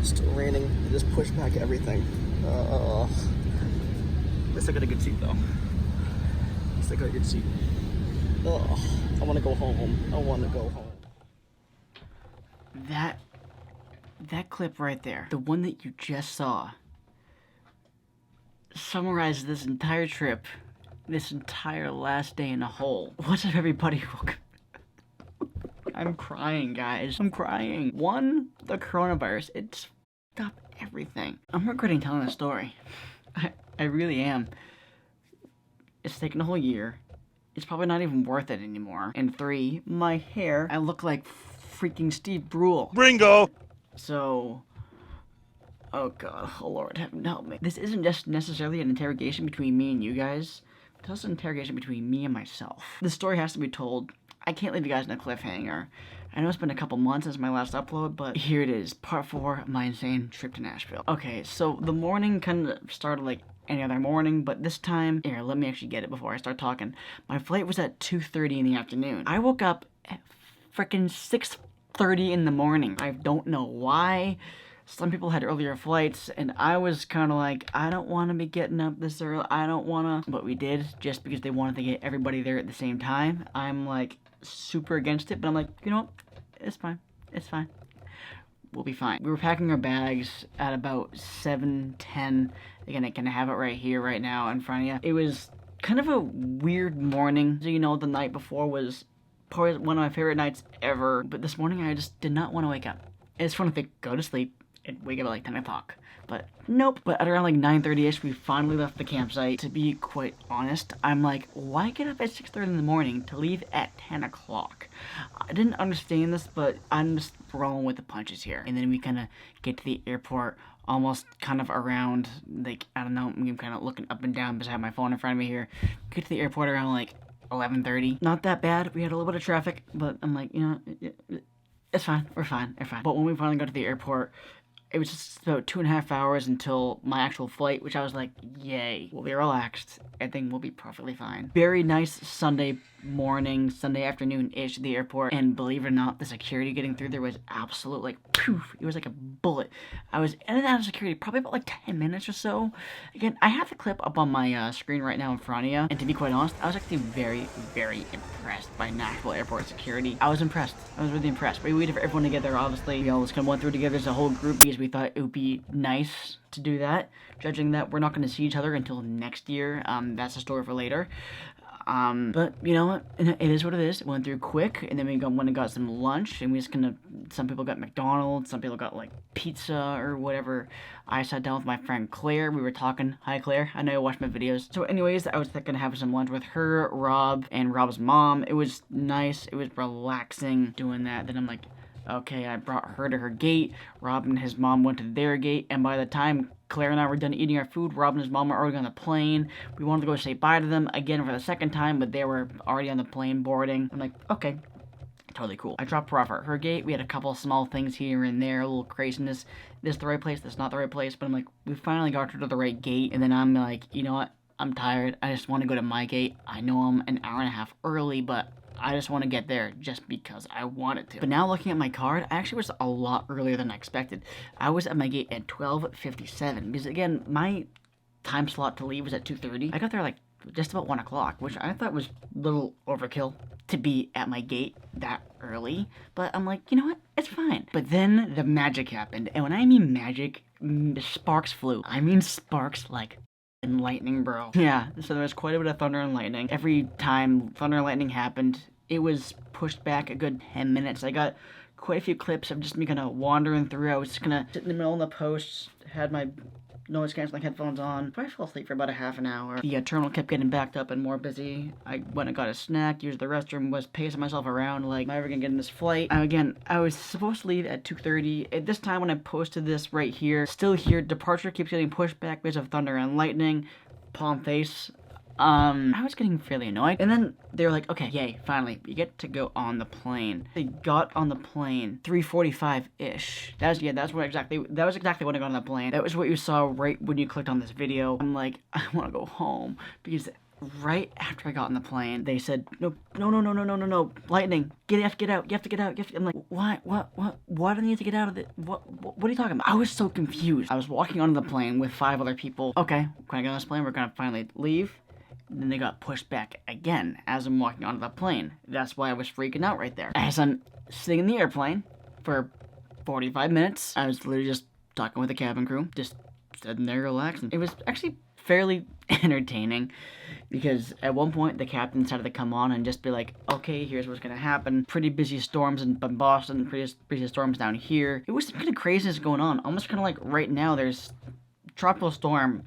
Still raining. It just pushed back everything. At least I got a good seat though. At least I got a good seat. I want to go home. I want to go home. That clip right there, the one that you just saw, summarizes this entire trip, this entire last day in a hole. What's up, everybody? Welcome. I'm crying, guys. I'm crying. One, the coronavirus. It's f***ed up everything. I'm regretting telling the story. I really am. It's taken a whole year. It's probably not even worth it anymore. And 3, my hair. I look like freaking Steve Brule. Bringo! So, oh God, oh Lord, heaven help me. This isn't just necessarily an interrogation between me and you guys. It's also an interrogation between me and myself. The story has to be told. I can't leave you guys in a cliffhanger. I know it's been a couple months since my last upload, but here it is, part 4 of my insane trip to Nashville. Okay, so the morning kind of started like any other morning, but this time, here, let me actually get it before I start talking. My flight was at 2:30 in the afternoon. I woke up at freaking 6:30 in the morning. I don't know why. Some people had earlier flights, and I was kind of like, I don't want to be getting up this early. I don't want to. But we did, just because they wanted to get everybody there at the same time. I'm like super against it, but I'm like, you know what? It's fine. It's fine. We'll be fine. We were packing our bags at about 7:10. Again, I can have it right here, right now, in front of you. It was kind of a weird morning. So, you know, the night before was probably one of my favorite nights ever. But this morning, I just did not want to wake up. I just wanted to go to sleep and wake up at like 10 o'clock. But nope. But at around like 9:30ish, we finally left the campsite. To be quite honest, I'm like, why get up at 6:30 in the morning to leave at 10 o'clock? I didn't understand this, but I'm just rolling with the punches here. And then we kind of get to the airport almost kind of around, like, I don't know, I'm kind of looking up and down because I have my phone in front of me here. Get to the airport around like 11:30. Not that bad. We had a little bit of traffic, but I'm like, you know, it's fine. We're fine. We're fine. But when we finally got to the airport, it was just about 2.5 hours until my actual flight, which I was like, yay. We'll be relaxed. Everything will be perfectly fine. Very nice Sunday morning, Sunday afternoon-ish at the airport. And believe it or not, the security getting through there was absolute, like, poof. It was like a bullet. I was in and out of security probably about like 10 minutes or so. Again, I have the clip up on my screen right now in front of you. And to be quite honest, I was actually very, very impressed by Nashville airport security. I was impressed. I was really impressed. We waited for everyone to get there, obviously. We all just kind of went through together as a whole group because we thought it would be nice to do that. Judging that we're not going to see each other until next year. That's a story for later. But you know what? It is what it is. It went through quick, and then we went and got some lunch, and we just kind of, some people got McDonald's, some people got like pizza or whatever. I sat down with my friend Claire. We were talking. Hi, Claire. I know you watch my videos. So anyways, I was gonna have some lunch with her, Rob, and Rob's mom. It was nice. It was relaxing doing that. Then I'm like, okay, I brought her to her gate. Rob and his mom went to their gate, and by the time Claire and I were done eating our food, Rob and his mom were already on the plane. We wanted to go say bye to them again for the second time, but they were already on the plane boarding. I'm like, okay, totally cool. I dropped her off at her gate. We had a couple of small things here and there, a little craziness. This is the right place, that's not the right place, but I'm like, we finally got her to the right gate, and then I'm like, you know what? I'm tired. I just want to go to my gate. I know I'm an hour and a half early, but I just want to get there just because I wanted to. But now looking at my card, I actually was a lot earlier than I expected. I was at my gate at 12:57 because again, my time slot to leave was at 2:30. I got there like just about 1 o'clock, which I thought was a little overkill to be at my gate that early. But I'm like, you know what? It's fine. But then the magic happened. And when I mean magic, sparks flew. I mean sparks like and lightning, bro. Yeah, so there was quite a bit of thunder and lightning. Every time thunder and lightning happened, it was pushed back a good 10 minutes. I got quite a few clips of just me kind of wandering through. I was just kind of sitting in the middle of the posts, had my noise canceling headphones on. I fell asleep for about a half an hour. The terminal kept getting backed up and more busy. I went and got a snack, used the restroom, was pacing myself around like, am I ever gonna get in this flight? Again, I was supposed to leave at 2:30. At this time when I posted this right here, still here, departure keeps getting pushed back because of thunder and lightning. Palm face. I was getting fairly annoyed. And then they were like, okay, yay, finally, we get to go on the plane. They got on the plane 3:45-ish. That was exactly when I got on the plane. That was what you saw right when you clicked on this video. I'm like, I want to go home because right after I got on the plane, they said, no, lightning, you have to get out, I'm like, why do I need to get out of it? What are you talking about? I was so confused. I was walking onto the plane with 5 other people. Okay, can I get on this plane? We're gonna finally leave. And then they got pushed back again as I'm walking onto the plane. That's why I was freaking out right there. As I'm sitting in the airplane for 45 minutes, I was literally just talking with the cabin crew, just sitting there relaxing. It was actually fairly entertaining because at one point the captain decided to come on and just be like, okay, here's what's gonna happen. Pretty busy storms in Boston, pretty busy storms down here. It was some kind of craziness going on. Almost kind of like right now there's tropical storm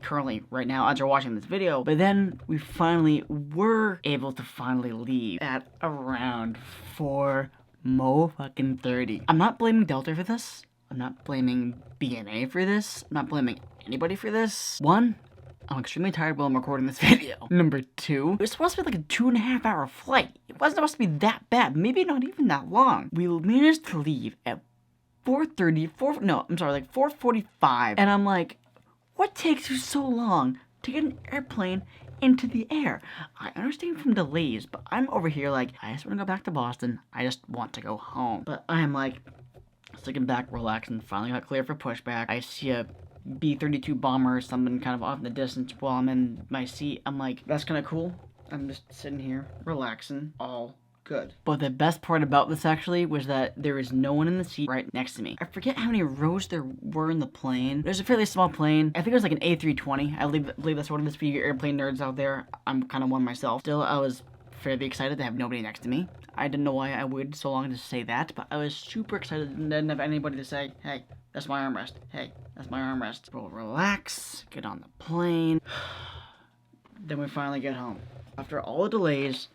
currently right now as you're watching this video. But then we finally were able to finally leave at around 4:30. I'm not blaming Delta for this. I'm not blaming BNA for this. I'm not blaming anybody for this. 1, I'm extremely tired while I'm recording this video. Number 2, it was supposed to be like a 2.5 hour flight. It wasn't supposed to be that bad. Maybe not even that long. We managed to leave at 4:45. And I'm like, what takes you so long to get an airplane into the air? I understand from delays, but I'm over here like, I just want to go back to Boston. I just want to go home. But I am like, sitting back, relaxing, finally got clear for pushback. I see a B-32 bomber or something kind of off in the distance while I'm in my seat. I'm like, that's kind of cool. I'm just sitting here, relaxing, all good. But the best part about this actually was that there is no one in the seat right next to me. I forget how many rows there were in the plane. There's a fairly small plane. I think it was like an A320. I believe that's what it is for you airplane nerds out there. I'm kind of one myself. Still, I was fairly excited to have nobody next to me. I didn't know why I waited so long to say that, but I was super excited and didn't have anybody to say, hey, that's my armrest. Hey, that's my armrest. We'll relax, get on the plane. Then we finally get home. After all the delays,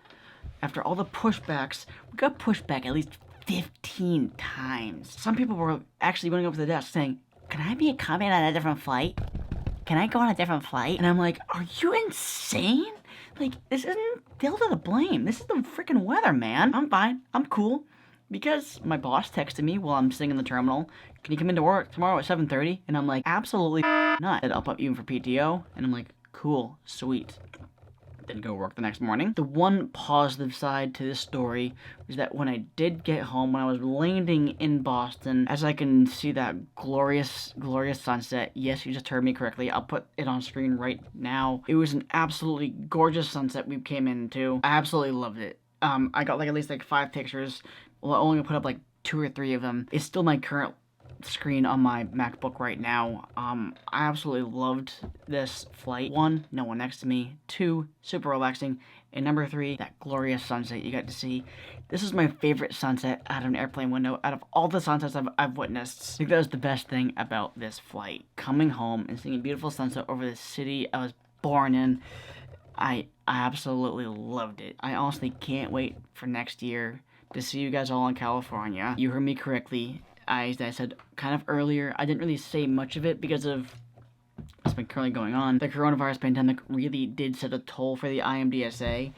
after all the pushbacks, we got pushed back at least 15 times. Some people were actually running up to the desk saying, can I be coming on a different flight? Can I go on a different flight? And I'm like, are you insane? Like, this isn't Delta to blame. This is the freaking weather, man. I'm fine. I'm cool. Because my boss texted me while I'm sitting in the terminal, can you come into work tomorrow at 7:30? And I'm like, absolutely not. I'll put you in for PTO. And I'm like, cool, sweet. Didn't go work the next morning. The one positive side to this story was that when I did get home, when I was landing in Boston, as I can see that glorious, glorious sunset, yes, you just heard me correctly, I'll put it on screen right now. It was an absolutely gorgeous sunset we came into. I absolutely loved it. I got like at least like 5 pictures. Well, I only put up like 2 or 3 of them. It's still my current screen on my MacBook right now. I absolutely loved this flight. 1, no one next to me. 2, super relaxing. And number 3, that glorious sunset you got to see. This is my favorite sunset out of an airplane window out of all the sunsets I've witnessed. I think that was the best thing about this flight. Coming home and seeing a beautiful sunset over the city I was born in. I absolutely loved it. I honestly can't wait for next year to see you guys all in California. You heard me correctly. As I said kind of earlier, I didn't really say much of it because of what's been currently going on. The coronavirus pandemic really did set a toll for the IMDSA,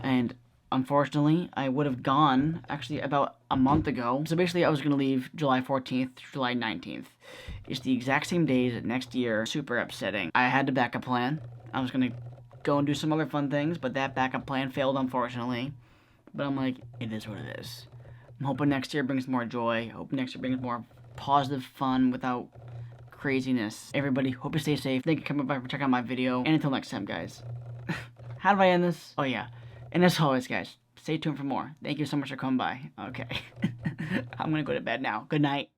and unfortunately, I would have gone actually about a month ago. So basically, I was going to leave July 14th to July 19th. It's the exact same days next year. Super upsetting. I had a backup plan. I was going to go and do some other fun things, but that backup plan failed, unfortunately. But I'm like, it is what it is. I'm hoping next year brings more joy. Hope next year brings more positive fun without craziness. Everybody, hope you stay safe. Thank you for coming by for checking out my video. And until next time, guys. How do I end this? Oh, yeah. And as always, guys, stay tuned for more. Thank you so much for coming by. Okay. I'm gonna go to bed now. Good night.